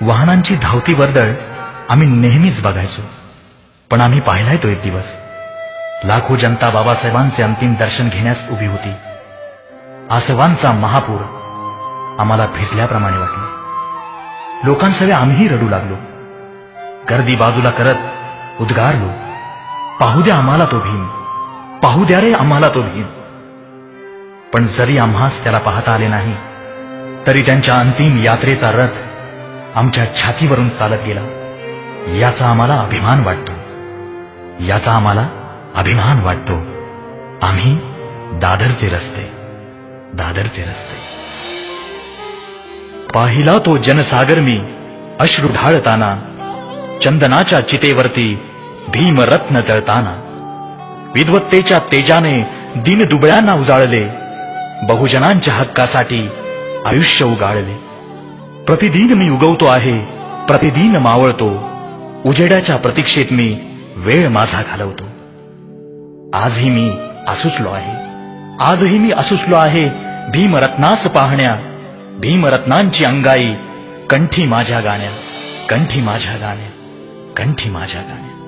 वाहनांची धावती वर्दळ आम्ही नेहमीच बघायचो, पण आम्ही पाहिलाय तो एक दिवस लाखो जनता बाबासाहेबांचे अंतिम दर्शन घेण्यास उभी होती. आसवांचा महापूर आम्हाला भिजल्याप्रमाणे वाटलं. लोकांसवे आम्हीही रडू लागलो. गर्दी बाजूला करत उद्गारलो, पाहू द्या आम्हाला तो भीम, पाहू द्या रे आम्हाला तो भीम. पण जरी आम्हास त्याला पाहता आले नाही, तरी त्यांच्या अंतिम यात्रेचा रथ आमच्या छातीवरून चालत गेला. याचा आम्हाला अभिमान वाटतो, याचा आम्हाला अभिमान वाटतो. आम्ही दादरचे रस्ते, दादरचे रस्ते. पाहिला तो जनसागर मी अश्रू ढाळताना, चंदनाच्या चितेवरती भीमरत्न जळताना. विद्वत्तेच्या तेजाने दिन दुबळ्यांना उजाळले, बहुजनांच्या हक्कासाठी आयुष्य उगाळले. प्रतिदिन मी उगवतो आहे, प्रतिदिन मावळतो, उजेडाच्या प्रतीक्षेत मी वेळ माझा घालवतो. आजही मी आसुसलो आहे, आजही मी आसुसलो आहे भीमरत्नास पाहण्या. भीमरत्नांची अंगाई कंठी माझ्या गाण्या, कंठी माझ्या गाण्या, कंठी माझ्या गाण्या.